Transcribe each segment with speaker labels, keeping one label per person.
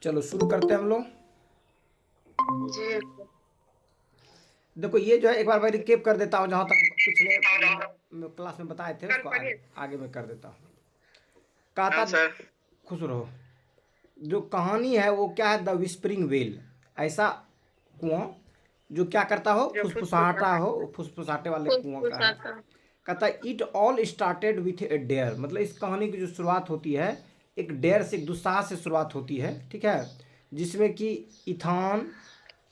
Speaker 1: चलो शुरू करते हैं हम लोग।
Speaker 2: जी।
Speaker 1: देखो ये जो है एक बार मैं रिकेप कर देता हूँ, जहाँ तक पिछले क्लास में बताए थे उसको आगे आगे मैं कर देता हूँ। कहा
Speaker 2: हाँ
Speaker 1: था,
Speaker 2: सर।
Speaker 1: खुश रहो। जो कहानी है वो क्या है, द विस्परिंग वेल। ऐसा कुआं जो क्या करता हो,
Speaker 2: जो
Speaker 1: फुसफुसाता हो, फुसफुसाटे वाले कुआं का है।
Speaker 2: फुसफुसाता।
Speaker 1: कहता है it all started with a dare, मतलब इस कहानी की जो शुरुआत होती है एक डेयर से, एक दुस्साहस से शुरुआत होती है, ठीक है। जिसमें कि इथान,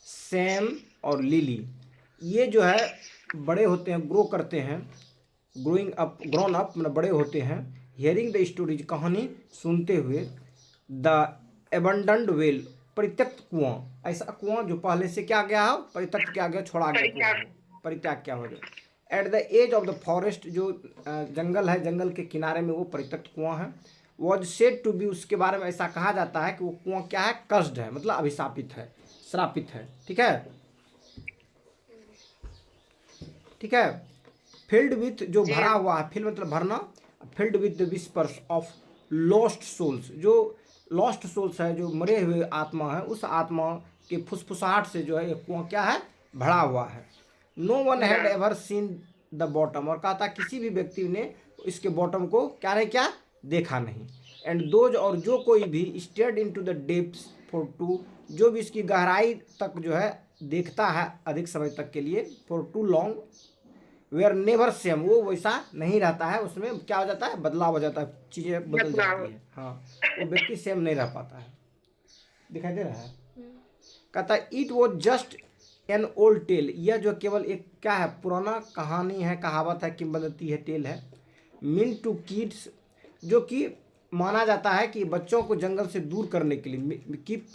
Speaker 1: सैम और लिली, ये जो है बड़े होते हैं, ग्रो करते हैं, ग्रोइंग अप, ग्रोन अप मतलब बड़े होते हैं। हियरिंग द स्टोरीज, कहानी सुनते हुए। द एबंडन्ड वेल, परित्यक्त कुआं, ऐसा कुआं जो पहले से क्या गया हो, परित्यक्त किया गया, छोड़ा गया
Speaker 2: परीक्षा।
Speaker 1: कुआं हो, परित्याग क्या हो गया। At the edge of the forest, जो जंगल है, जंगल के किनारे में वो परित्यक्त कुआं है। वॉज सेड टू बी, उसके बारे में ऐसा कहा जाता है कि वो कुआं क्या है, कस्ड है, मतलब अभिशापित है, श्रापित है, ठीक है। ठीक है। फिल्ड विथ, जो
Speaker 2: जी।
Speaker 1: भरा हुआ है, फिल मतलब भरना, filled with the whispers of lost souls, जो लॉस्ट सोल्स है, जो मरे हुए आत्मा है, उस आत्मा के फुसफुसाहट से जो है ये कुआं क्या है, भरा हुआ है। No one had ever seen the bottom, और कहा था किसी भी व्यक्ति ने इसके बॉटम को क्या नहीं, क्या देखा नहीं। एंड दोज, और जो कोई भी stared into the depths for too, जो भी इसकी गहराई तक जो है देखता है अधिक समय तक के लिए, for too long, they are never same, वो वैसा नहीं रहता है, उसमें क्या हो जाता है, बदलाव हो जाता है, चीज़ें बदल
Speaker 2: बदलाव।
Speaker 1: जाती है, हाँ। वो व्यक्ति सेम नहीं रह पाता है। दिखाई दे रहा है। कहता है इट वो जस्ट एन ओल्ड टेल, यह जो केवल एक क्या है, पुराना कहानी है, कहावत है, किंवदंती है, टेल है। मीन टू किड्स, जो कि माना जाता है कि बच्चों को जंगल से दूर करने के लिए, keep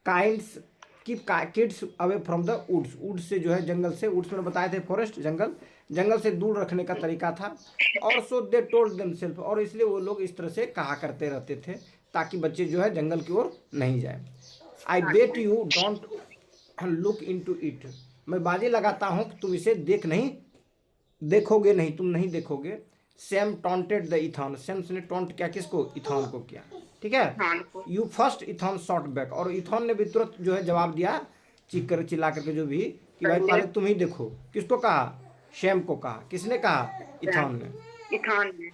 Speaker 1: kinds, keep kids away from the woods, woods से जो है, जंगल से, वुड्स में बताए थे फॉरेस्ट, जंगल, जंगल से दूर रखने का तरीका था। और सो दे टोल्ड देमसेल्फ, और इसलिए वो लोग इस तरह से कहा करते रहते थे ताकि बच्चे जो है जंगल की ओर नहीं जाए। I bet you don't look into it, मैं बाजी लगाता हूँ कि तुम इसे देखोगे नहीं, तुम नहीं देखोगे। Sam taunted the ethane, Sam ने टॉन्ट किया, किसको, इथान को किया, ठीक है।
Speaker 2: धान को।
Speaker 1: You first, ethane shot back, और इथान ने भी तुरंत जो है जवाब दिया, चीख कर चिल्ला करके जो भी, कि भाई
Speaker 2: पहले
Speaker 1: पहले तुम ही देखो। किसको कहा, शैम को कहा, किसने कहा, इथान ने।
Speaker 2: इथान में।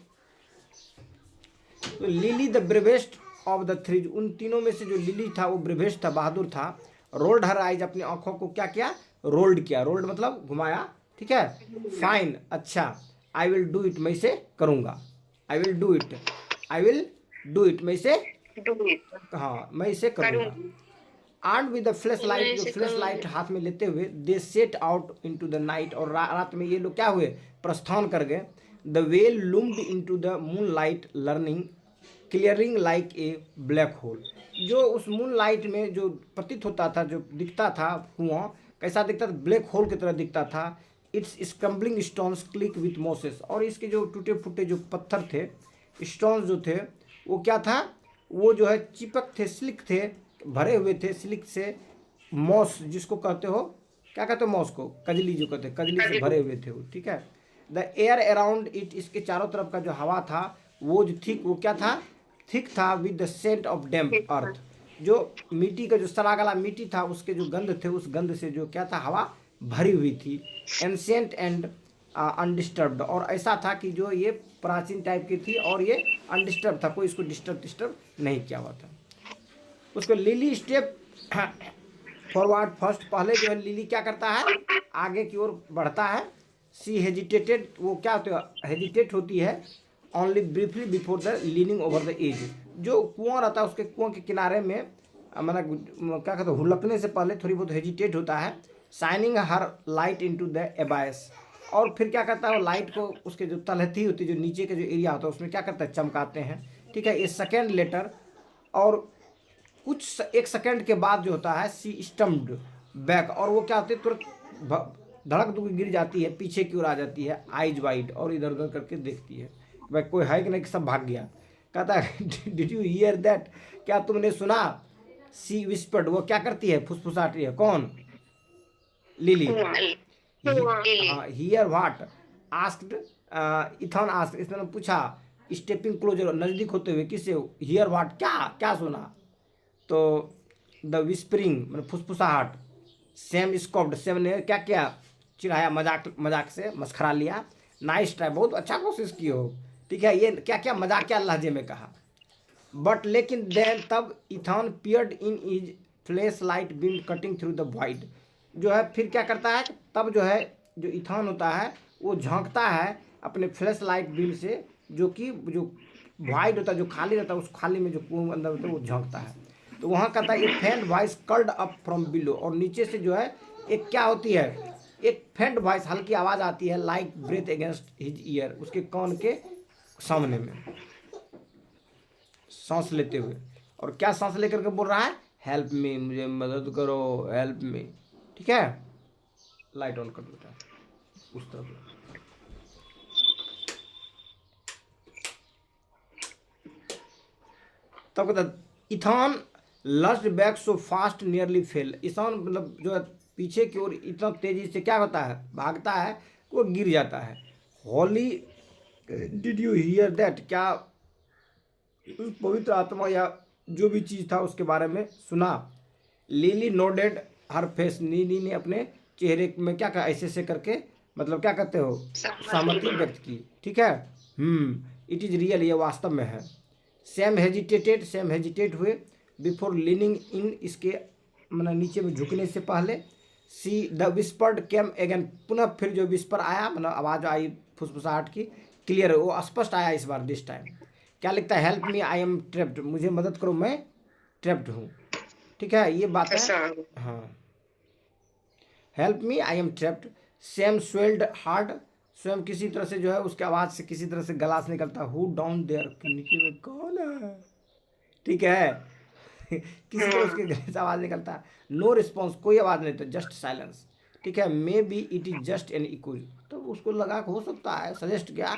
Speaker 1: तो lily the bravest of the three, उन तीनों में से जो लिली था वो ब्रेवेस्ट था, बहादुर था। रोल्ड हर आइज, अपनी आंखों को क्या किया, रोल्ड किया, रोल्ड मतलब घुमाया, ठीक है। फाइन, अच्छा। आई विल डू इट, मैं इसे करूंगा। I will do it, I will do it, मैं इसे,
Speaker 2: दूध
Speaker 1: हाँ मैं इसे करूंगा।
Speaker 2: करूंगी।
Speaker 1: आर्म्ड विद द फ्लैश
Speaker 2: मैं
Speaker 1: लाइट, जो
Speaker 2: इसे
Speaker 1: फ्लैश
Speaker 2: करूंगी।
Speaker 1: लाइट हाथ में लेते हुए, they set out into the night, और रात में ये लोग क्या हुए, प्रस्थान कर गए। The well loomed into the moonlight learning, clearing like a black hole, जो उस मून लाइट में जो प्रतीत होता था, जो दिखता था कुआं, कैसा दिखता था, ब्लैक होल की तरह दिखता था। It's scrambling stones click with Moses, और इसके जो टूटे फूटे जो पत्थर थे, स्टोन्स जो थे, वो क्या था, वो जो है चिपक थे, सिल्क थे, भरे हुए थे सिल्क से। मॉस जिसको कहते हो, क्या कहते हो मॉस को, कजली जो कहते हैं, कजली से भरे हुए थे वो, ठीक है। द एयर अराउंड इट, इसके चारों तरफ का जो हवा था, वो जो थिक, वो क्या था, थिक था, विद द सेंट ऑफ डैम्प
Speaker 2: ठीक था।
Speaker 1: अर्थ, जो मिट्टी का जो सरागला मिट्टी था, उसके जो गंध थे, उस गंध से जो क्या था, हवा भरी हुई थी। एंशियंट एंड अनडिस्टर्ब्ड, और ऐसा था कि जो ये प्राचीन टाइप की थी, और ये अनडिस्टर्ब था, कोई इसको डिस्टर्ब नहीं किया हुआ था। उसको लिली स्टेप फॉरवर्ड फर्स्ट, पहले जो है लिली क्या करता है, आगे की ओर बढ़ता है। सी हेजिटेटेड, वो क्या होती है, हेजिटेट होती है, only briefly before the leaning over the edge, जो कुआं रहता है उसके कुआं के किनारे में, मतलब क्या कहते हैं, हुलकने से पहले थोड़ी बहुत हेजिटेट होता है। Shining her light into the abyss, और फिर क्या करता है, वो लाइट को उसके जो तलहटी होती है, जो नीचे के जो एरिया होता है, उसमें क्या करता है, चमकाते हैं, ठीक है। ये सेकेंड लेटर, और कुछ एक सेकंड के बाद जो होता है, सी स्टम्प्ड बैक, और वो क्या होती है, तुरंत धड़क दू गिर जाती है, पीछे की ओर आ जाती है, आइज वाइड, और इधर उधर करके देखती है, भाई कोई है कि नहीं, कि सब भाग गया। कहता है डिड यू हियर दैट, क्या तुमने सुना। सी विस्पर्ड, वो क्या करती है, फुसफुसाती है, कौन, लिली।
Speaker 2: लिली।
Speaker 1: हाँ, हियर व्हाट, आस्क्ड, इथॉन आस्क्ड, इसने पूछा, स्टेपिंग क्लोजर, नजदीक होते हुए, किससे, हियर व्हाट, क्या क्या सुना। तो द विस्परिंग मतलब फुसफुसाहट, सेम स्कोप्ड, सेम ने क्या किया, चिढ़ाया, मजाक मजाक से मस्खरा लिया। नाइस ट्राई, बहुत अच्छा कोशिश की हो, ठीक है, ये क्या क्या मजाकिया लहजे में कहा। बट लेकिन देन तब Ethan peered in is flashlight beam cutting through the wide, जो है फिर क्या करता है, तब जो है जो इथॉन होता है वो झांकता है अपने फ्लैश लाइट बीम से, जो कि जो वाइड होता है, जो खाली रहता है, उस खाली में जो कुएं अंदर होता है वो झांकता है। तो वहाँ कहता है a faint voice curled up from below, और नीचे से जो है एक क्या होती है, एक फेंट वॉइस, हल्की आवाज़ आती है, like breath against his ear, उसके कान के सामने में सांस लेते हुए। और क्या सांस लेकर के बोल रहा है, हेल्प मी, मुझे मदद करो, हेल्प मी, ठीक है। लाइट ऑन कर देता है उस तरफ। तब कहता Ethan lost back so fast nearly fell, Ethan मतलब जो है पीछे की ओर इतना तेजी से क्या होता है, भागता है, वो गिर जाता है। हॉली डिड यू हियर दैट, क्या उस पवित्र आत्मा या जो भी चीज़ था उसके बारे में सुना। लिली नोडेड हर फेस, नीली ने अपने चेहरे में क्या कहा, ऐसे ऐसे करके, मतलब क्या कहते हो, सहमति व्यक्त की, ठीक है। इट इज़ रियल, ये वास्तव में है। सैम हेजिटेटेड, सैम हेजिटेट हुए, बिफोर लीनिंग इन, इसके मतलब नीचे में झुकने से पहले। See the whispered came again, पुनः फिर जो विस्पर आया, मतलब आवाज़ आई फुसफुसाहट की, क्लियर, वो स्पष्ट आया इस बार, दिस टाइम। क्या लिखता है, help me I am trapped, मुझे मदद करो मैं ट्रैप्ड हूँ, ठीक है, ये बात है।
Speaker 2: ऐसा
Speaker 1: हाँ, help me I am trapped. Same swelled hard, स्वयं किसी तरह से जो है उसके आवाज़ से किसी तरह से गला से निकलता, हु डाउन देयर, नीचे में कौन है, ठीक है। किसी तरह उसके गले से आवाज़ निकलता है। नो रिस्पॉन्स, कोई आवाज़ नहीं, तो जस्ट साइलेंस, ठीक है। Maybe it is just an echo, तो उसको लगा हो सकता है, सजेस्ट किया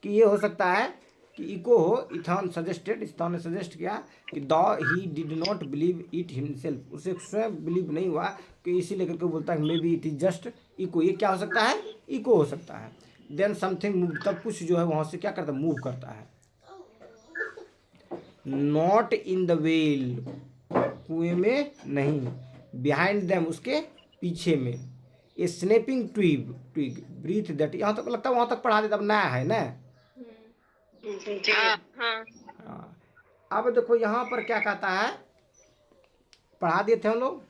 Speaker 1: कि ये हो सकता है कि इको हो। इथॉन सजेस्टेड, इथॉन ने सजेस्ट किया कि the he did not believe it himself, उसे स्वयं बिलीव नहीं हुआ, कि इसीलिए करके बोलता है maybe it is just echo, ये क्या हो सकता है, इको हो सकता है। देन समथिंग मूव, तब कुछ जो है वहाँ से क्या करता है, मूव करता है। नॉट इन द वेल, कुएं में नहीं, बिहाइंड देम, उसके पीछे में। ए स्नेपिंग ट्विग, ट्विग ब्रीथ दैट, यहाँ तक लगता है वहाँ तक पढ़ा देता, अब नया है ना।
Speaker 2: जी हाँ।
Speaker 1: हाँ, अब देखो यहाँ पर क्या कहता है, पढ़ा दिए थे हम लोग,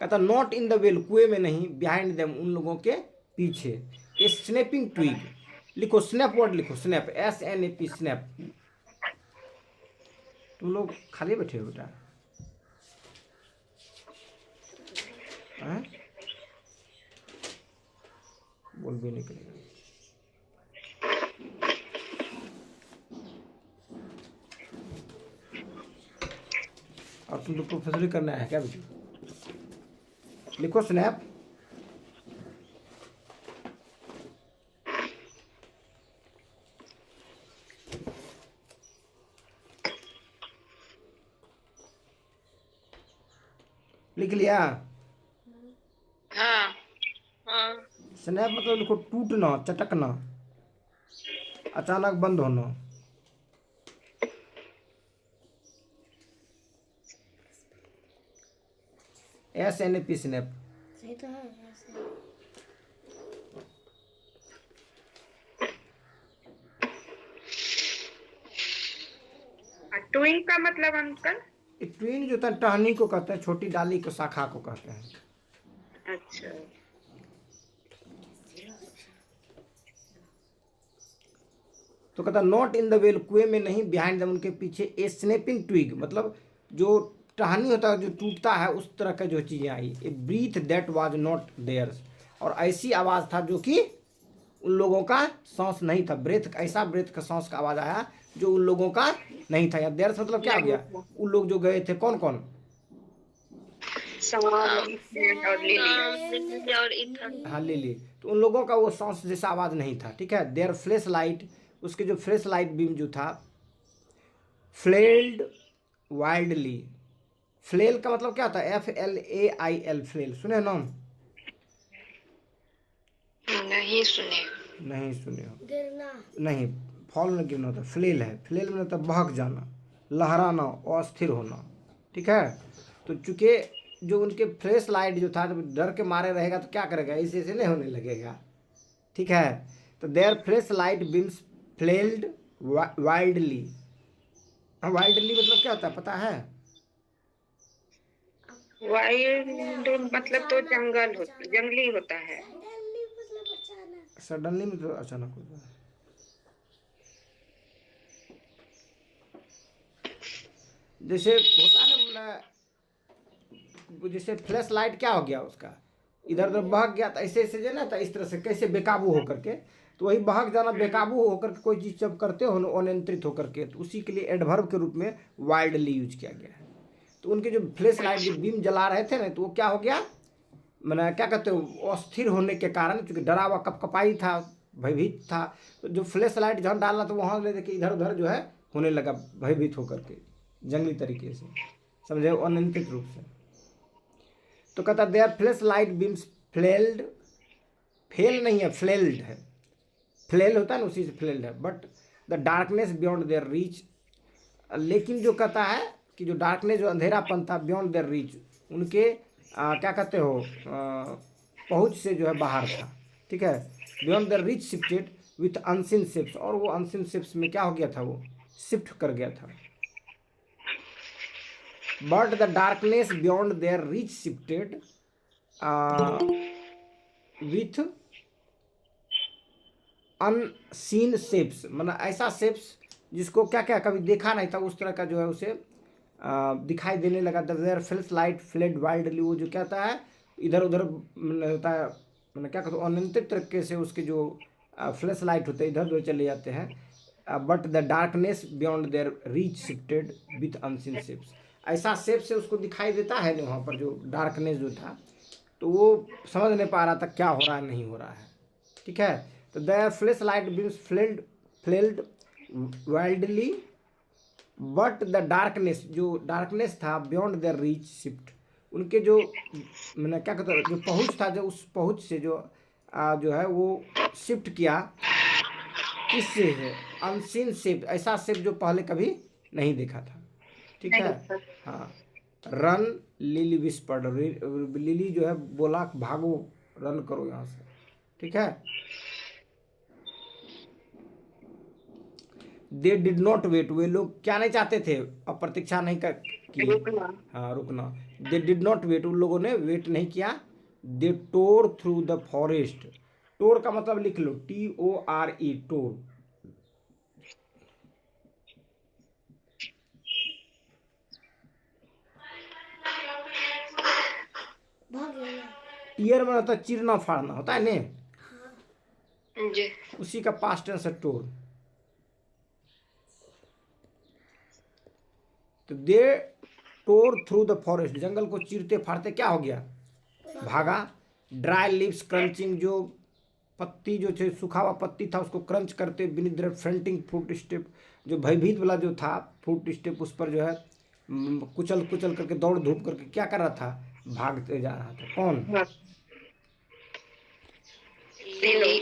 Speaker 1: कहता नॉट इन द वेल, कुएं में नहीं, बिहाइंड देम, उन लोगों के पीछे। ए स्नेपिंग ट्विग, लिखो स्नैप वर्ड, लिखो स्नैप, SNAP, स्नैप। तुम लोग खाली बैठे हो बेटा, हैं? बोल भी निकलेगा। और तुम लोग प्रोफेसरी करना है क्या बेटी, लिखो स्नैप। लिख लिया,
Speaker 2: हाँ हाँ।
Speaker 1: स्नैप मतलब लिखो टूटना, चटकना, अचानक बंद होना। SNAP, snap.
Speaker 3: सही तो है ऐसे।
Speaker 2: ट्विंग का मतलब अंकल?
Speaker 1: ट्वीन जो होता है टहनी को कहते हैं, छोटी डाली को शाखा को कहते हैं।
Speaker 2: अच्छा।
Speaker 1: तो कहता नॉट इन द वेल, कुएं में नहीं, बिहाइंड दम, उनके पीछे। ए स्नेपिंग ट्विग मतलब जो टहनी होता है जो टूटता है, उस तरह का जो चीज़ें आई। A breath that was not theirs, और ऐसी आवाज़ था जो कि उन लोगों का सांस नहीं था। ब्रेथ, ऐसा ब्रेथ का सांस का आवाज़ आया जो उन लोगों का नहीं था। या देयर्स मतलब क्या हो गया, उन लोग जो गए थे, कौन कौन,
Speaker 2: सैम और इथन।
Speaker 1: हाँ लिली, तो उन लोगों का वो सांस जैसा आवाज़ नहीं था, ठीक है। देयर फ्लैश लाइट, उसके जो फ्लैश लाइट बीम जो था, फ्लेल्ड वाइल्डली। फ्लेल का मतलब क्या होता है, FLAIL, फ्लेल, सुने नाम,
Speaker 2: नहीं सुने।
Speaker 1: नहीं सुने हो,
Speaker 3: गिरना।
Speaker 1: नहीं, फॉल में गिरना होता है, फ्लेल है, फ्लेल में होता है बहक जाना, लहराना, अस्थिर होना, ठीक है। तो चूंकि जो उनके फ्लैश लाइट जो था, जब डर के मारे रहेगा तो क्या करेगा, ऐसे ऐसे नहीं होने लगेगा, ठीक है। तो their flashlight beams flailed wildly. Wildly मतलब क्या होता है पता है?
Speaker 2: वाइल्ड मतलब तो जंगली होता है।
Speaker 3: सडनली मतलब अचानक।
Speaker 1: सडनली मतलब अचानक होता है। जैसे होता है ना, जैसे फ्लैश लाइट क्या हो गया उसका, इधर उधर बहक गया, तो ऐसे ऐसे जो ना, तो इस तरह से कैसे बेकाबू होकर के, तो वही बहक जाना, बेकाबू होकर के कोई चीज़ जब करते हो ना अनियंत्रित होकर के, तो उसी के लिए एडवर्ब के रूप में वाइल्डली यूज किया गया है। तो उनके जो फ्लैश लाइट जो बीम जला रहे थे ना, तो वो क्या हो गया, मैंने क्या कहते हो, अस्थिर होने के कारण, क्योंकि डरा हुआ कपकपाई था, भयभीत था, तो जो फ्लैश लाइट जहाँ डालना तो वहाँ ले देखिए इधर उधर जो है होने लगा, भयभीत होकर के, जंगली तरीके से, समझे, अनियंत्रित रूप से। तो कहता their flashlight beams flailed, fail नहीं है, फ्लेल्ड है, फ्लेल होता है ना, उसी से फ्लेल्ड है, but the darkness beyond their reach. लेकिन जो कहता है कि जो डार्कनेस, जो अंधेरापन था, बियॉन्ड देयर रीच, उनके क्या कहते हो, पहुंच से जो है बाहर था, ठीक है। Beyond the reach shifted with unseen ships, और वो अनसिन शिप्स में क्या हो गया था, वो शिफ्ट कर गया था। But the darkness beyond their reach shifted with unseen shapes, मतलब ऐसा शेप्स जिसको क्या क्या कभी देखा नहीं था, उस तरह का जो है उसे दिखाई देने लगा। Their flashlight flared wildly, वो जो कहता है इधर उधर होता है, मैंने क्या कहता हूँ, अनियंत्रित तरीके से उसके जो फ्लैश लाइट होते हैं इधर उधर चले जाते हैं। But the darkness beyond their reach shifted with unseen shapes, ऐसा शेप से उसको दिखाई देता है ना वहाँ पर, जो डार्कनेस जो था, तो वो समझ नहीं पा रहा था क्या हो रहा है, नहीं हो रहा है, ठीक है। तो their flashlight beams flailed wildly, but the darkness, जो डार्कनेस था, बियॉन्ड देयर रीच शिफ्ट, उनके जो मैंने क्या कहता जो पहुँच था, जो उस पहुँच से जो है वो शिफ्ट किया, किससे है, अनसीन शिफ्ट, ऐसा शिफ्ट जो पहले कभी नहीं देखा था, ठीक है। हाँ, रन लिली विस्पर्ड, लिली जो है बोला भागो, रन करो यहाँ से, ठीक है। दे डिड नॉट वेट, वे लोग क्या नहीं चाहते थे, अब प्रतीक्षा नहीं कर किए,
Speaker 2: रुकना।
Speaker 1: हाँ रुकना। दे डिड नॉट वेट, उन लोगों ने वेट नहीं किया। दे टोर थ्रू द फॉरेस्ट, टोर का मतलब लिख लो, TORE, टोर।
Speaker 3: भाग गया ना।
Speaker 1: टीयर में होता है चीरना फाड़ना, होता है ने,
Speaker 3: हाँ।
Speaker 2: जी।
Speaker 1: उसी का पास्ट टेंस है टोर। तो दे टोर थ्रू द फॉरेस्ट, जंगल को चीरते फाड़ते क्या हो गया, भागा। ड्राई लीव्स क्रंचिंग, जो पत्ती जो थे, सूखा हुआ पत्ती था, उसको क्रंच करते, beneath their frantic footstep, जो भयभीत वाला जो था फुट स्टेप, उस पर जो है कुचल कुचल करके, दौड़ धूप करके क्या कर रहा था, भागते जा रहा था। कौन,
Speaker 2: हाँ। तीनों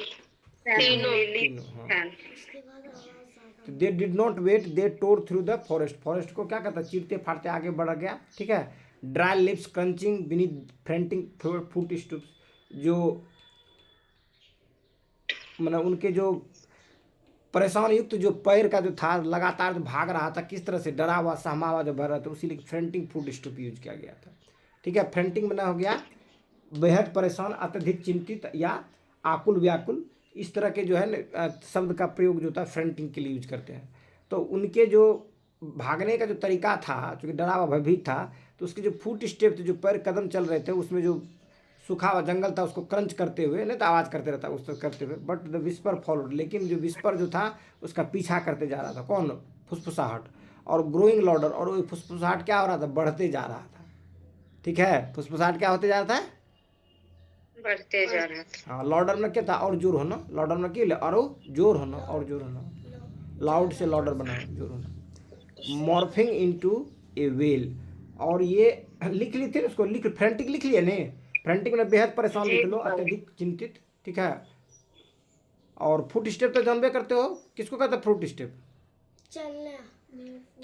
Speaker 1: तीनों, हाँ।
Speaker 2: फैन।
Speaker 3: उसके बाद आवाज ज्यादा।
Speaker 1: तो they did not wait, they tore through the forest, forest को क्या कहता है, चीरते फाड़ते आगे बढ़ गया, ठीक है। Dry lips crunching beneath frantic footsteps, जो मतलब उनके जो परेशान युक्त जो पैर का जो था, लगातार जो भाग रहा था, किस तरह से डरा हुआ सहमा हुआ जो भर रहा था, उसी लिए फ्रंटिंग फुट स्टूप यूज किया गया था, ठीक है। फ्रंटिंग बना हो गया बेहद परेशान, अत्यधिक चिंतित या आकुल व्याकुल, इस तरह के जो है शब्द का प्रयोग जो था फ्रंटिंग के लिए यूज करते हैं। तो उनके जो भागने का जो तरीका था, चूँकि डरा हुआ भयभीत था, तो उसके जो फुट स्टेप थे, जो पैर कदम चल रहे थे, उसमें जो सूखा हुआ जंगल था उसको क्रंच करते हुए, नहीं तो आवाज़ करते रहता उस तरह करते हुए, बट द विस्पर फॉलोड, लेकिन जो विस्पर जो था उसका पीछा करते जा रहा था, कौन, फुसफुसाहट, और ग्रोइंग लाउडर, और वो फुसफुसाहट क्या हो रहा था, बढ़ते जा रहा था, ठीक है। फुसफुसाहट क्या होते जा रहा था,
Speaker 2: बढ़ते जा रहा था।
Speaker 1: हाँ। लाउडर में क्या था, और जोर होना, लाउडर में क्या, और जोर होना, और जोर होना, लाउड से लाउडर बना, जोर होना। मॉर्फिंग इनटू ए वेल, और ये लिख ली थी उसको, लिख फ्रंटिक लिख लिया ने, फ्रंटिक में बेहद परेशान लिख लो, अत्यधिक चिंतित, ठीक है। और फुट स्टेप तो जानबे करते हो, किसको कहते हैं फुट स्टेप,
Speaker 3: चलना।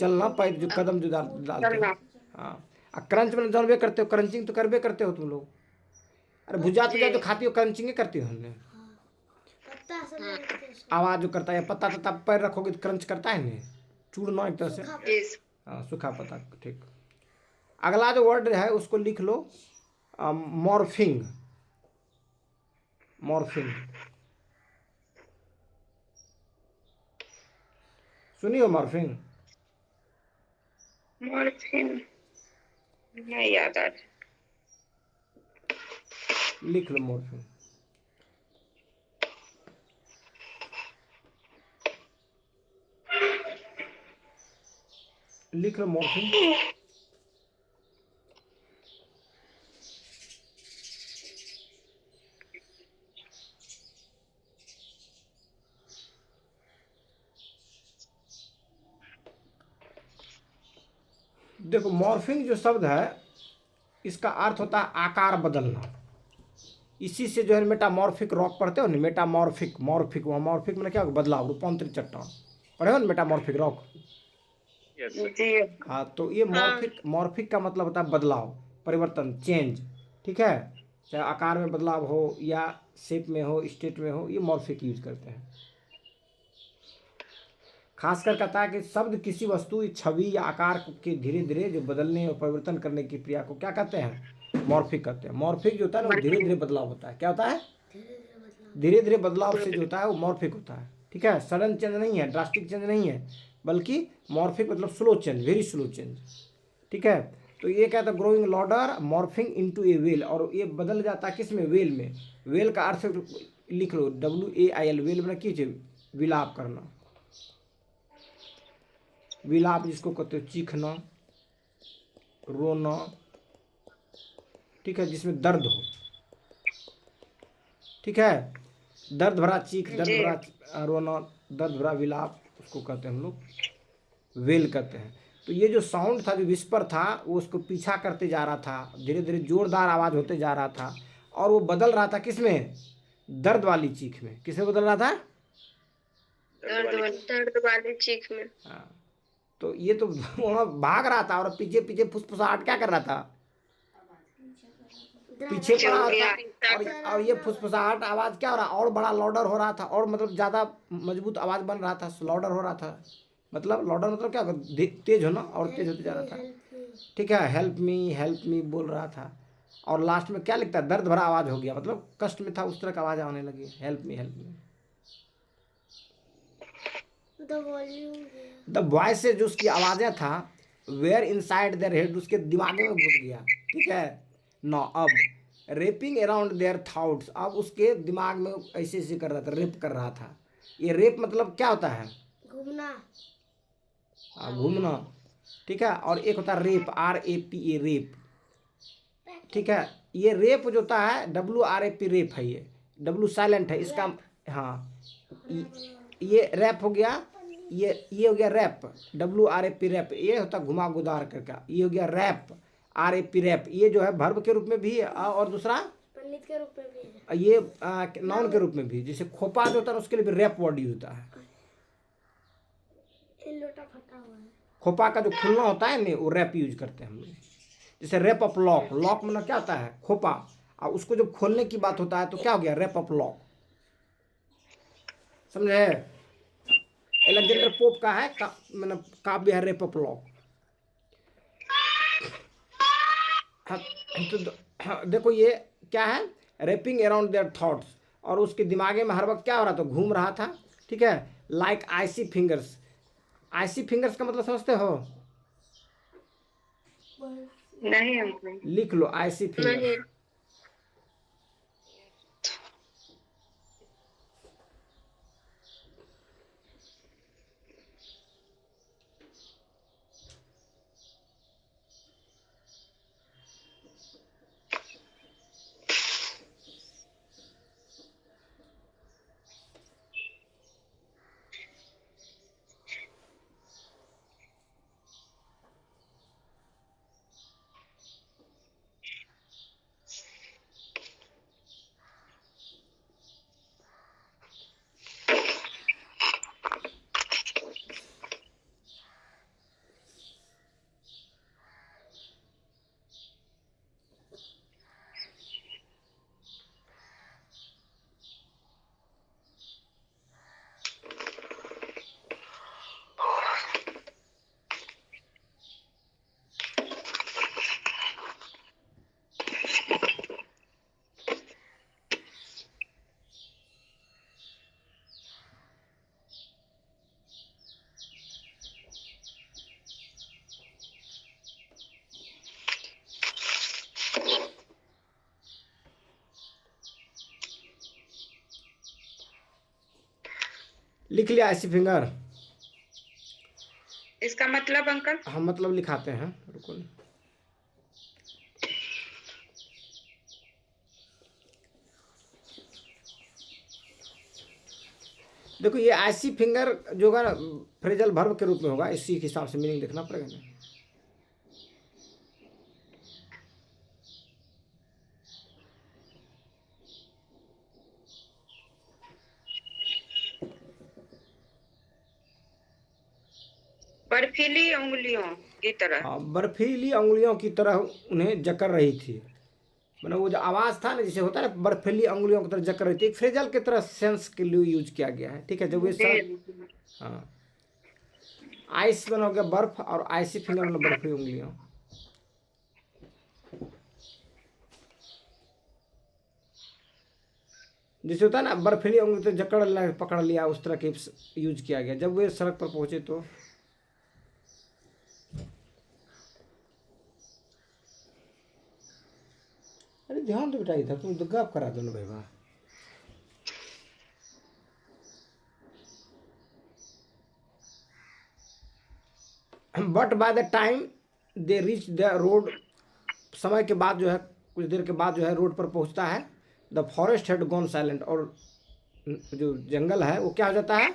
Speaker 1: चलना, पैर जो कदम जो डालते हैं,
Speaker 2: चलना।
Speaker 1: हाँ, क्रंच में जानबे करते हो, क्रंचिंग तो करबे करते हो तुम लोग। अरे भुजा तुझा तो खाती हो, क्रंचिंग करती हो हमने।
Speaker 3: हाँ पत्ता सब लगते हैं उसमें।
Speaker 1: आवाज जो करता है, पत्ता तत्ता पैर रखोगे तो क्रंच करता है नहीं, चूड़ना एक तरह से।
Speaker 3: सूखा
Speaker 2: यस।
Speaker 1: हाँ, सूखा पत्ता, ठीक। अगला जो वर्ड है उसको लिख लो, मॉर्फिंग। मॉर्फिंग सुनी हो मॉर्फिंग?
Speaker 2: मॉर्फिन नहीं याद आ रहा।
Speaker 1: लिख लो मॉर्फिंग। लिख लो मॉर्फिंग। देखो मॉर्फिंग जो शब्द है इसका अर्थ होता है आकार बदलना। इसी से जो है मेटामॉर्फिक रॉक पढ़ते हो ना, मेटामॉर्फिक, मॉर्फिक, वहाँ मॉर्फिक में क्या होगा, बदलाव, रूपांतरित चट्टान। पढ़े हो ना मेटामॉर्फिक रॉक?
Speaker 2: जी।
Speaker 1: हाँ, तो ये मॉर्फिक, मॉर्फिक का मतलब होता है बदलाव, परिवर्तन, चेंज। ठीक है, चाहे आकार में बदलाव हो या शेप में हो, स्टेट में हो, ये मॉर्फिक यूज करते हैं। खासकर कहता है कि शब्द किसी वस्तु, छवि या आकार के धीरे धीरे जो बदलने और परिवर्तन करने की क्रिया को क्या कहते हैं, मॉर्फिक कहते हैं। मॉर्फिक जो होता है ना वो धीरे धीरे बदलाव होता है। क्या होता है? धीरे धीरे बदलाव से जो होता है वो मॉर्फिक होता है। ठीक है, सडन चेंज नहीं है, ड्रास्टिक चेंज नहीं है, बल्कि मॉर्फिक मतलब slow change, very slow change. ठीक है, तो ये कहता है ग्रोइंग लॉडर मॉर्फिंग इनटू ए वेल, और ये बदल जाता है किस में, वेल में। वेल का अर्थ लिख लो, WAIL, वेल में कीजिए, विलाप करना। विलाप जिसको कहते हो चीखना, रोना। ठीक है, जिसमें दर्द हो। ठीक है, दर्द भरा चीख, दर्द
Speaker 2: जी।
Speaker 1: भरा रोना, दर्द भरा विलाप, उसको कहते हैं हम लोग वेल कहते हैं। तो ये जो साउंड था, जो विस्पर था, वो उसको पीछा करते जा रहा था, धीरे धीरे जोरदार आवाज़ होते जा रहा था, और वो बदल रहा था किस में, दर्द वाली चीख में। किसमें बदल रहा था?
Speaker 2: दर्द वाली चीख में।
Speaker 1: हाँ, तो ये तो वहाँ भाग रहा था और पीछे पीछे फुसफुसाहट क्या कर रहा था, पीछे पड़ा था। और ये फुसफुसाहट आवाज क्या हो रहा, और बड़ा लॉडर हो रहा था, और मतलब ज्यादा मजबूत आवाज बन रहा था, लॉडर हो रहा था। मतलब लॉडर मतलब क्या होगा, तेज होना, और तेज होते जा रहा था। ठीक है, हेल्प मी बोल रहा था, और लास्ट में क्या लिखता है, दर्द भरा आवाज हो गया, मतलब कष्ट में था उस तरह का आवाज आने लगी, help me help me. The voice से जो उसकी आवाजें था, वेयर इनसाइड देयर हेड, उसके दिमाग में घुस गया। ठीक है ना, अब रेपिंग अराउंड देयर थॉट्स, अब उसके दिमाग में ऐसे ऐसे कर रहा था, रेप कर रहा था। ये रेप मतलब क्या होता है,
Speaker 3: घूमना,
Speaker 1: घूमना। ठीक है, और एक होता है रेप, RAPA, रेप। ठीक है, ये रेप जो होता है WRAP, रेप है ये, W साइलेंट है इसका। हाँ, ये रैप हो गया, ये हो गया रैप, WRAP रैप, ये होता घुमा गुदार करके। ये हो गया रैप, RAP रैप, ये जो है वर्ब के रूप में भी है, और दूसरा
Speaker 3: पंडित के रूप में भी है।
Speaker 1: ये नाउन के रूप में भी। जैसे खोपा जो होता है उसके लिए भी रैप वर्ड यूज होता है।
Speaker 3: ये लोटा फटा हुआ है।
Speaker 1: खोपा का जो खुलना होता है ना, वो रैप यूज करते हैं हम लोग। जैसे रैप अप लॉक, लॉक मतलब क्या होता है, खोपा, और उसको जब खोलने की बात होता है तो क्या हो गया, रैप अप लॉक। समझे? एलेक्जेंडर पोप का है मतलब काव्य है रेप अप लॉक। हाँ, तो हाँ, देखो ये क्या है, रेपिंग अराउंड देयर थॉट्स, और उसके दिमागे में हर वक्त क्या हो रहा था, घूम रहा था। ठीक है, लाइक आइसी फिंगर्स। आइसी फिंगर्स का मतलब समझते हो?
Speaker 2: नहीं हमको
Speaker 1: लिख लो आइसी फिंगर्स।
Speaker 2: नहीं।
Speaker 1: लिख लिया आईसी फिंगर?
Speaker 2: इसका मतलब अंकल?
Speaker 1: हम मतलब लिखाते हैं, रुको। देखो ये आईसी फिंगर जो होगा ना, फ्रेजल वर्ब के रूप में होगा, इसी के हिसाब से मीनिंग देखना पड़ेगा ना।
Speaker 2: बर्फीली उंगलियों की तरह।
Speaker 1: हाँ, बर्फीली उंगलियों की तरह उन्हें जकड़ रही थी। मतलब वो जो आवाज़ था ना, जैसे होता है ना, बर्फीली उंगलियों की तरह जकड़ रही थी, एक फ्रेजल की तरह सेंस के लिए यूज किया गया है। ठीक है, जब ये सड़क,
Speaker 2: जी।
Speaker 1: हाँ, आइस बना हो गया बर्फ, और आइसी फिंगर मतलब बर्फीली उंगलियों। जैसे होता है ना, बर्फीली उंगली तो जकड़ लिया, पकड़ लिया, उस तरह के यूज किया गया जब वे सड़क पर पहुंचे तो। अरे ध्यान तो बेटा, इधर तुम तो गप करा दो ना भाई वाह। But by the time they reach the road, समय के बाद जो है, कुछ देर के बाद जो है रोड पर पहुंचता है। The forest had gone silent, और जो जंगल है वो क्या हो जाता है,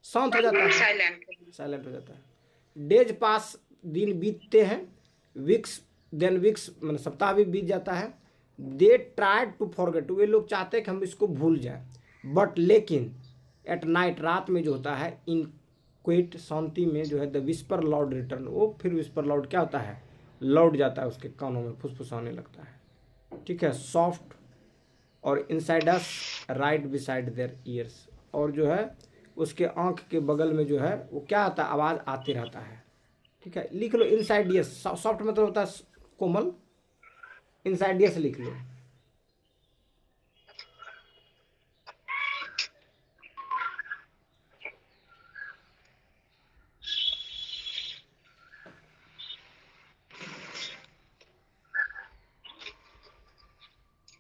Speaker 1: शांत हो जाता है,
Speaker 2: साइलेंट।
Speaker 1: साइलेंट हो जाता है। डेज पास, दिन बीतते हैं। वीक्स, देन वीक्स मतलब सप्ताह भी बीत जाता है। दे ट्राइड टू फॉरगेट, वे लोग चाहते हैं कि हम इसको भूल जाएं, बट लेकिन एट नाइट, रात में जो होता है, इन क्विट, शांति में जो है, द विस्पर लाउड रिटर्न, वो फिर विस्पर लाउड क्या होता है, लौट जाता है उसके कानों में, फुसफुसाने लगता है। ठीक है, सॉफ्ट और inside us, right beside their ears, और जो है उसके आंख के बगल में जो है वो क्या आता है, आवाज़ आते रहता है। ठीक है, लिख लो इनसाइड ईयर्स, सॉफ्ट मतलब होता है कोमल, इनसाइड ईयर्स लिख लो।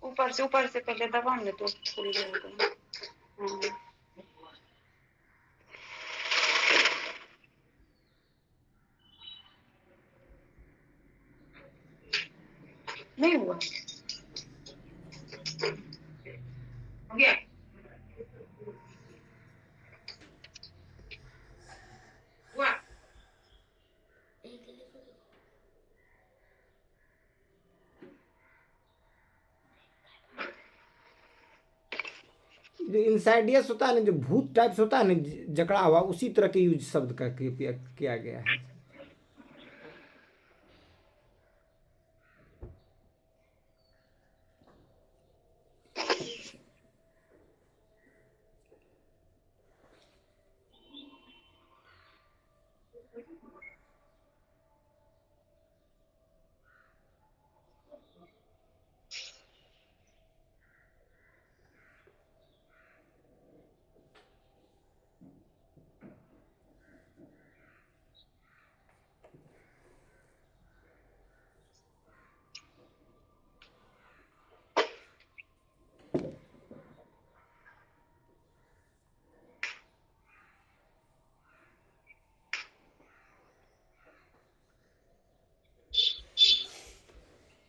Speaker 2: ऊपर से पहले दबा ले तो खुल जाएगा। हाँ। नहीं हुआ, हो गया। हुआ।
Speaker 3: एक लिखो।
Speaker 1: जो इनसाइडियस होता है ना, जो भूत टाइप से होता है ना, जकड़ा हुआ, उसी तरह के यूज शब्द का किया गया है।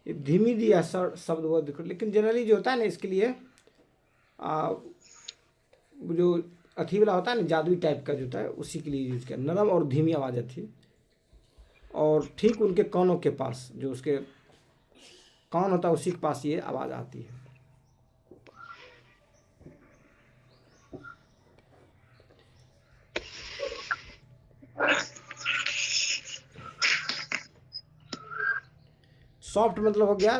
Speaker 1: ये धीमी दिया शब्द वो देखो, लेकिन जनरली जो होता है ना, इसके लिए जो अथी वाला होता है ना, जादुई टाइप का जो होता है, उसी के लिए यूज किया, नरम और धीमी आवाज़ थी। और ठीक उनके कानों के पास, जो उसके कान होता है, उसी के पास ये आवाज़ आती है। सॉफ्ट मतलब हो गया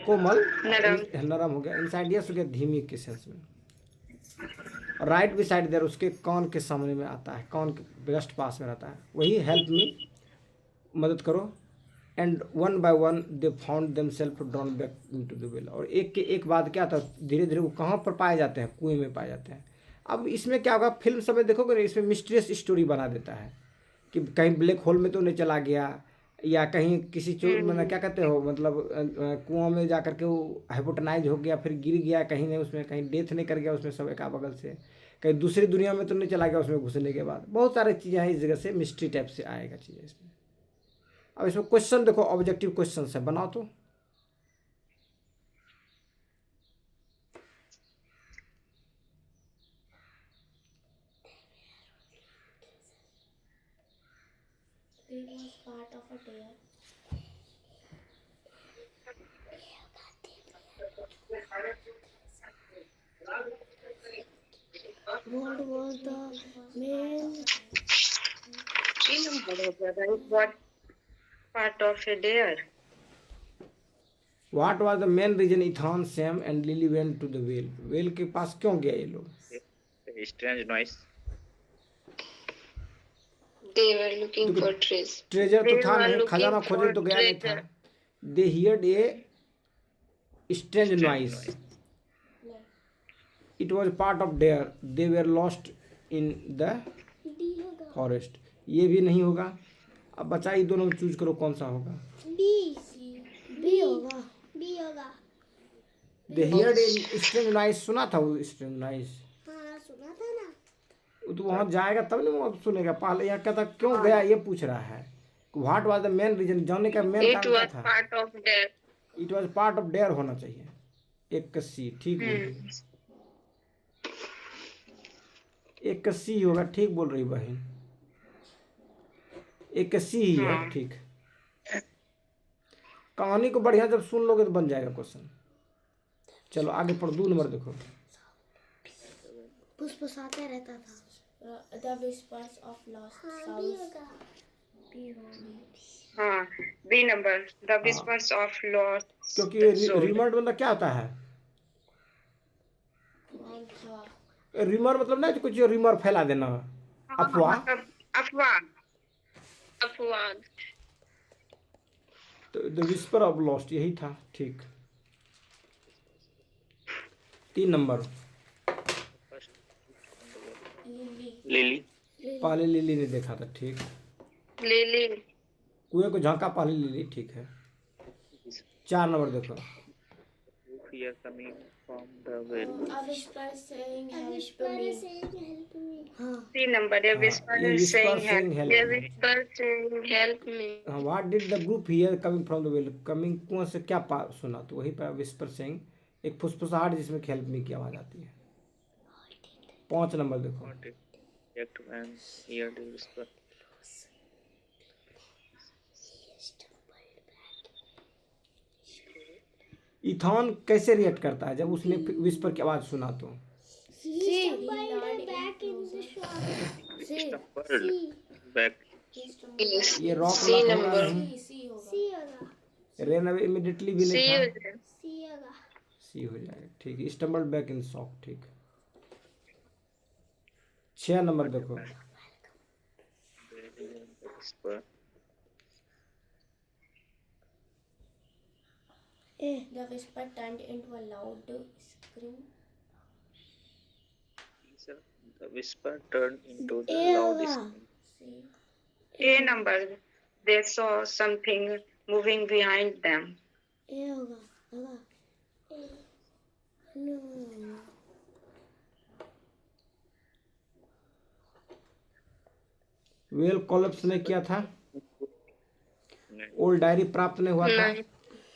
Speaker 1: कोमल, नरम हो गया। इनसाइडियस हो गया धीमी के सेंस में। राइट बिसाइड देयर, उसके कान के सामने में आता है, कान के जस्ट पास में रहता है। वही हेल्प मी, मदद करो। And one by one they found them self drawn back into the well, और एक के एक बाद क्या था, धीरे धीरे वो कहाँ पर पाए जाते हैं, कुएं में पाए जाते हैं। अब इसमें क्या होगा, फिल्म समय देखोगे ना, इसमें मिस्टीरियस स्टोरी बना देता है कि कहीं ब्लैक होल में तो नहीं चला गया, या कहीं किसी चोर मतलब क्या कहते हो, मतलब कुआं में जा करके वो हाइपोटनाइज हो गया, फिर गिर गया कहीं नहीं, उसमें कहीं डेथ नहीं कर गया उसमें सब एक बगल से, कहीं दूसरी दुनिया में तो नहीं चला गया उसमें घुसने के बाद। बहुत सारी चीज़ें हैं इस जगह से, मिस्ट्री टाइप से आएगा चीज़ें इसमें। अब इसमें क्वेश्चन देखो, ऑब्जेक्टिव क्वेश्चन है, बनाओ तो।
Speaker 3: He was part of a dare. What was the main?
Speaker 2: 3 number हो गया भाई। What part of a dare?
Speaker 1: What was the main reason Ethan, Sam and Lily went to the well? Well के पास क्यों गया ये लोग?
Speaker 4: Strange noise.
Speaker 2: They were looking for trees.
Speaker 1: Treasure तो
Speaker 2: They
Speaker 1: था
Speaker 2: were
Speaker 1: नहीं,
Speaker 2: looking
Speaker 1: खजाना खोजने
Speaker 2: for
Speaker 1: तो गया नहीं था।
Speaker 2: treasure.
Speaker 1: They heard a strange
Speaker 4: Strange
Speaker 1: noise,
Speaker 4: noise.
Speaker 1: It was part of dare, they were lost in the
Speaker 3: D होगा।
Speaker 1: फॉरेस्ट। ये भी नहीं होगा। अब बचा ये दोनों में चूज करो कौन सा होगा।
Speaker 3: B B होगा। B होगा।
Speaker 1: दे हियर्ड ए स्ट्रेंज नॉइस, सुना था वो स्ट्रेंज नॉइस?
Speaker 3: हाँ सुना था ना।
Speaker 1: वो तो वहाँ जाएगा तब नहीं वो सुनेगा। पहले यहाँ कहता क्यों गया ये पूछ रहा है। What was the main reason, जाने का मेन
Speaker 2: It
Speaker 1: कारण क्या
Speaker 2: was
Speaker 1: था?
Speaker 2: part of dare.
Speaker 1: It was part of dare होना चाहिए। एक का सी ठीक बोल रही है। एक का सी होगा, ठीक बोल रही बहन। एक का सी ही है, ठीक। कहानी को बढ़िया जब सुन लोगे तो बन जाएगा क्वेश्चन। चलो आगे पढ़, 2 नंबर देखो।
Speaker 3: फुसफुसाता रहता था।
Speaker 5: The whispers of lost souls.
Speaker 2: हाँ, B number. The whispers of lost
Speaker 1: क्योंकि
Speaker 2: soul.
Speaker 1: रिमर मतलब क्या होता है?
Speaker 5: कौन था?
Speaker 1: रिमर मतलब ना कुछ रिमर फैला देना, अफवाह।
Speaker 2: मतलब अफवाह। अफवाह।
Speaker 1: तो द विस्पर ऑफ लॉस्ट यही था, ठीक। 3 नंबर।
Speaker 4: Lily.
Speaker 1: पहले लिली ने देखा था, ठीक।
Speaker 2: लिली।
Speaker 1: कुएं को झांका पहले लिली, ठीक है। 4 नंबर देखो।
Speaker 4: Fear coming from the well.
Speaker 5: A whisper saying, "Help me."
Speaker 3: हाँ।
Speaker 2: C number. A whisper
Speaker 1: ये whisper
Speaker 2: saying
Speaker 1: saying
Speaker 2: help.
Speaker 1: help
Speaker 2: A
Speaker 1: me.
Speaker 2: whisper saying help me.
Speaker 1: What did the group here coming from the well? Coming कुआं से क्या सुना? तो वही पर whisper saying, एक फुसफुसाहट जिसमें हेल्प मी की आवाज आती है। 5 नंबर देखो।
Speaker 4: Not yet and heard the whisper.
Speaker 1: इथॉन कैसे रिएक्ट करता है जब उसने विस्पर की आवाज सुना तो?
Speaker 4: Stumbled back.
Speaker 2: Yes.
Speaker 1: ये रॉक
Speaker 2: C नंबर।
Speaker 5: C होगा।
Speaker 3: C होगा।
Speaker 1: रेन अवे इमीडिएटली भी
Speaker 2: C
Speaker 1: नहीं था।
Speaker 2: हो जाए।
Speaker 3: C होगा।
Speaker 1: सी हो जाएगा, ठीक। स्टम्बल्ड बैक इन शॉक, ठीक। 6 नंबर देखो।
Speaker 4: The whisper.
Speaker 3: A
Speaker 5: The whisper turned into a loud scream.
Speaker 4: The whisper turned into the
Speaker 3: A
Speaker 4: loud
Speaker 3: होगा।
Speaker 4: scream.
Speaker 5: C.
Speaker 2: A number. They saw something moving behind them.
Speaker 3: A होगा। होगा। No.
Speaker 1: Well collapse ने किया था। Old diary प्राप्त नहीं हुआ था।
Speaker 2: नहीं।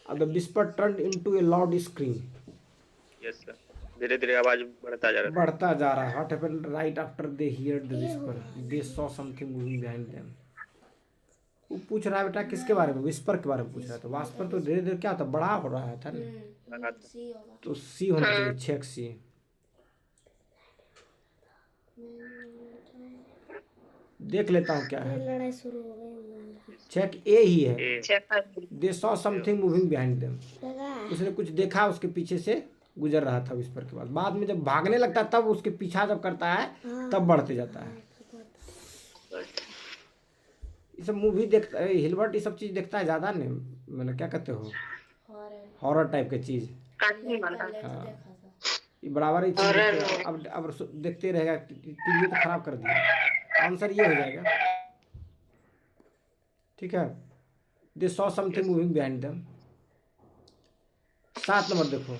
Speaker 1: अब the whisper turn into A loud scream,
Speaker 4: Yes sir. धीरे धीरे आवाज बढ़ता जा रहा था.
Speaker 1: बढ़ता जा रहा है। What happened right after they heard the whisper? They saw something moving behind them. वो पूछ रहा है बेटा किसके बारे में? विस्पर के बारे में पूछ रहा है। तो वास्पर तो धीरे धीरे क्या होता, बड़ा हो रहा था ना।
Speaker 4: लगा था.
Speaker 5: C होगा।
Speaker 1: तो सी होना चाहिए, चेक सी। देख लेता हूँ क्या है।
Speaker 3: लड़ाई शुरू हो गई।
Speaker 1: चेक ए ही है।
Speaker 4: A.
Speaker 2: Check.
Speaker 1: They saw something moving behind them.
Speaker 3: लगा।
Speaker 1: उसने कुछ देखा, उसके पीछे से गुजर रहा था विस्पर के बाद में जब भागने लगता है तब उसके पीछा जब करता है तब बढ़ते जाता है। ये सब मूवी देखता है हिलबर्ट, ये सब चीज देखता है ज्यादा नहीं। मैंने क्या कहते हो,
Speaker 5: Horror.
Speaker 1: हॉरर टाइप की चीज।
Speaker 2: कार्टून वाला।
Speaker 5: पहले तो देखा था।
Speaker 1: ये बराबर ही चीज
Speaker 2: Horror
Speaker 1: देखते हैं। अब देखते रहेगा। टीवी तो खराब कर दिया। आंसर ये हो जाएगा, ठीक है। दे saw something moving behind them. 7 number देखो।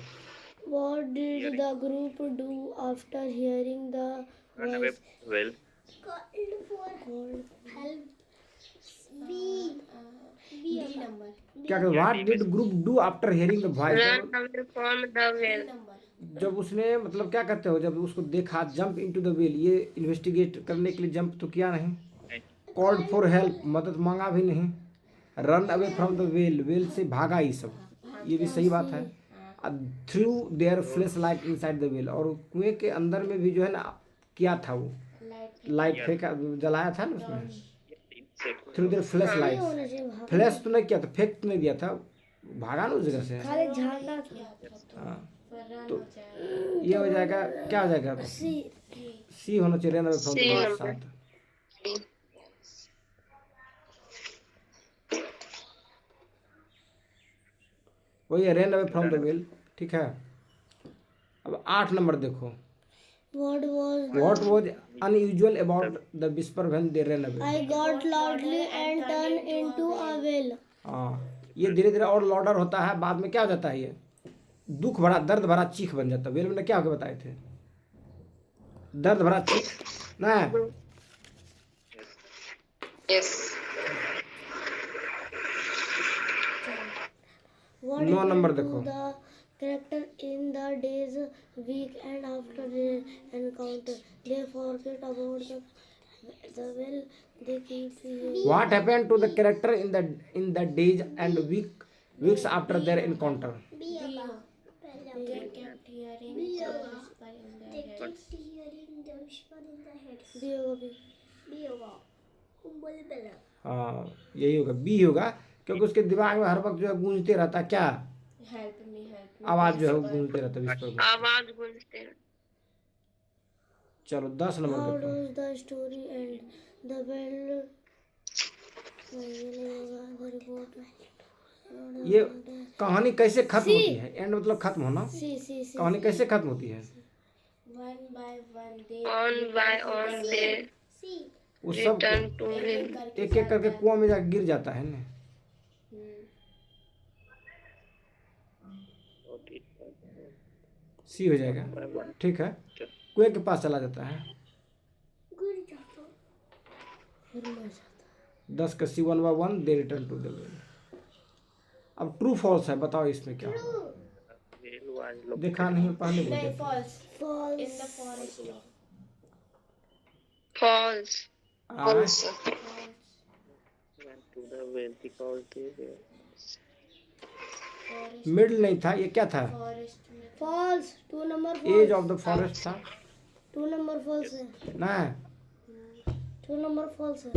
Speaker 5: What did the group do after hearing the
Speaker 4: Run away
Speaker 5: voice?
Speaker 4: from the well.
Speaker 3: Called for help. B. B number.
Speaker 1: क्या कहते what did group do after hearing the voice?
Speaker 2: Run away from the well.
Speaker 1: जब उसने मतलब क्या कहते हो, जब उसको देखा, जंप इनटू द वेल, ये इन्वेस्टिगेट करने के लिए जंप तो किया नहीं, कॉल्ड फॉर हेल्प, मदद मांगा भी नहीं, run away from the well, well से भागा ही सब, ये भी सही बात है। Through their flash light inside the well, और कुएं के अंदर में भी जो है ना किया था वो लाइट फेंका, जलाया था ना उसमें, through their flash light, flash तो नहीं किया था, फेंक तो नहीं दिया था, भागा ना उस जगह से।
Speaker 5: खाली झाड़ना था।
Speaker 1: हाँ, तो ये हो जाएगा, क्या हो जाएगा, सी होना चाहिए, run away from the well साथ। वही है, run away from the well, ठीक है। अब 8 नंबर देखो, What was unusual about the whisper when they ran away?
Speaker 5: I got loudly and turned into a well.
Speaker 1: हाँ, ये धीरे धीरे और लॉडर होता है, बाद में क्या हो जाता है, ये दुख भरा, दर्द भरा चीख बन जाता है। वेल में क्या होकर बताए थे, दर्द भरा चीख ना।
Speaker 2: Yes.
Speaker 1: 9 नंबर देखो,
Speaker 5: The character in the days, week, and after their encounter, they forget about the well. They keep hearing.
Speaker 1: what happened to the character in the days and weeks after their encounter?
Speaker 3: B होगा।
Speaker 5: They kept hearing the whisper in their
Speaker 3: They
Speaker 5: heads.
Speaker 3: kept hearing the whisper in their heads.
Speaker 5: B होगा B.
Speaker 3: B होगा। बोले पहले।
Speaker 1: हाँ, यही होगा, B होगा, क्योंकि उसके दिमाग में हर वक्त जो है गूंजते रहता है, क्या
Speaker 5: Help me.
Speaker 1: आवाज जो है वो गूंजते रहता है whisper में।
Speaker 2: आवाज गूंजते हैं।
Speaker 1: चलो 10
Speaker 5: How
Speaker 1: नंबर देखो,
Speaker 5: does the story end? The well. The report.
Speaker 1: ये कहानी कैसे खत्म होती है, एंड मतलब खत्म होना,
Speaker 5: C.
Speaker 1: कहानी कैसे खत्म होती है,
Speaker 5: One by one they
Speaker 2: On by on they
Speaker 3: C.
Speaker 1: वो सब
Speaker 2: return to him.
Speaker 1: एक एक करके कुआं में जाकर गिर जाता है ना। सी हो जाएगा, ठीक है, कुएं के पास चला जाता है।
Speaker 3: गुड़ जाता।
Speaker 1: 10 का सी 1 by 1 they return to the well. अब ट्रू फॉल्स है, बताओ इसमें क्या होगा,
Speaker 4: Well was
Speaker 1: देखा नहीं पहले बोले।
Speaker 5: false. In the forest.
Speaker 2: False.
Speaker 1: आज
Speaker 4: went to the well because they were
Speaker 1: middle नहीं था, ये क्या था,
Speaker 5: Forest में false. 2 number
Speaker 1: as
Speaker 5: false.
Speaker 1: Of the forest था
Speaker 5: 2 number false है.
Speaker 1: ना,
Speaker 5: 2 number false है.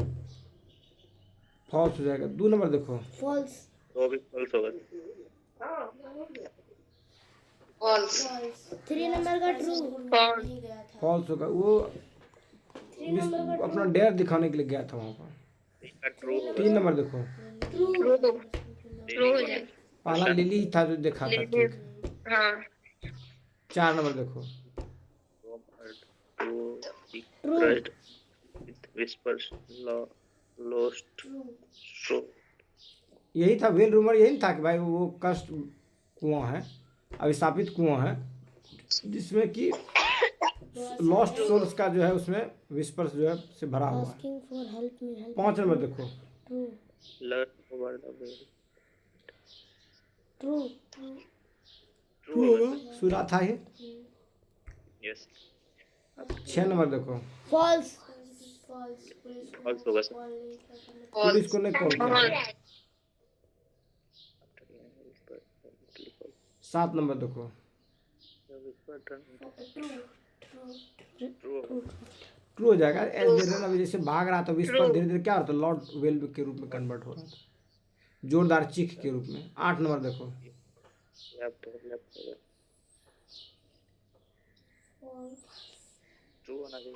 Speaker 1: फॉल्स हो जाएगा। 2 नंबर देखो,
Speaker 5: False.
Speaker 4: वो भी फॉल्स होगा।
Speaker 2: False.
Speaker 5: 3 number का true.
Speaker 2: False.
Speaker 5: नहीं गया था.
Speaker 1: फॉल्स होगा, वो
Speaker 5: 3 number का
Speaker 1: अपना डेयर दिखाने के लिए गया था वहाँ पर।
Speaker 4: इसका ट्रू
Speaker 1: 3 नंबर देखो,
Speaker 2: True. True हो जाए।
Speaker 1: पहला लिली ही था जो देखा था, ठीक।
Speaker 2: हाँ।
Speaker 1: 4 नंबर देखो,
Speaker 4: to crushed with whispers lost so
Speaker 1: यही था वेल रूमर, यही था कि भाई वो कष्ट कुआं है, अभिशापित कुआं है, जिसमें कि लॉस्ट सोल्स का जो है उसमें विस्पर्स जो है से भरा हुआ है।
Speaker 5: Asking for help me. Help.
Speaker 1: 5 number देखो,
Speaker 5: True.
Speaker 4: learn over the way.
Speaker 5: True.
Speaker 1: True होगा, सुरा था ये।
Speaker 4: Yes,
Speaker 1: 6 नंबर देखो,
Speaker 5: False.
Speaker 4: false होगा सर।
Speaker 1: पुलिस को नहीं कॉल किया। 7 नंबर देखो, ट्रू हो जाएगा। एज देर अभी जैसे भाग रहा था विस्पर, धीरे धीरे क्या होता है, लॉर्ड वेल के रूप में कन्वर्ट हो रहा था, जोरदार चीख के रूप में। 8 नंबर देखो,
Speaker 4: लेफ्ट होगा। ट्रू होना चाहिए।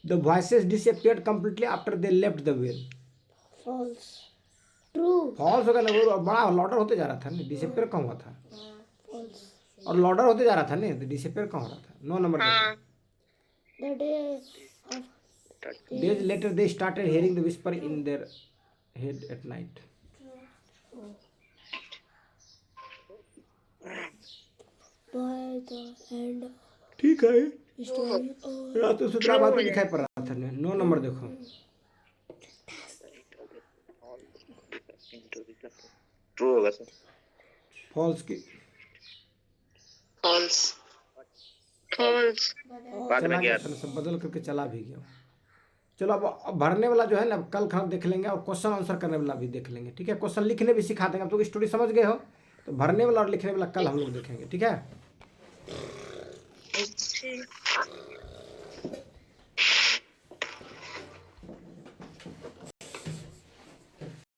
Speaker 1: The voices disappeared completely after they left the well.
Speaker 5: False. True.
Speaker 1: False होगा ना, वो बड़ा लॉर्डर होते जा रहा था ना, डिसअपियर कहाँ हुआ था,
Speaker 5: False.
Speaker 1: और लॉर्डर होते जा रहा था ना, तो डिसअपियर कहाँ हो रहा था। 9 नंबर देखो,
Speaker 5: The day of
Speaker 1: days later they started hearing the whisper in their head at night.
Speaker 5: by the end
Speaker 1: ठीक है,
Speaker 5: story or
Speaker 1: रात में सुतला बात में दिखाई पड़ रहा था। 9 नंबर देखो,
Speaker 4: ट्रू होगा सर।
Speaker 1: फॉल्स की
Speaker 2: false. False.
Speaker 4: बाद
Speaker 1: चला
Speaker 4: में
Speaker 1: गया,
Speaker 4: गया।
Speaker 1: सब बदल करके चला भी गया। चलो अब भरने वाला जो है ना कल खाना देख लेंगे, और क्वेश्चन आंसर करने वाला भी देख लेंगे, ठीक है। क्वेश्चन लिखने भी सिखा देंगे, अब तो स्टोरी समझ गए हो, तो भरने वाला और लिखने वाला कल हम लोग देखेंगे, ठीक है।
Speaker 2: Okay.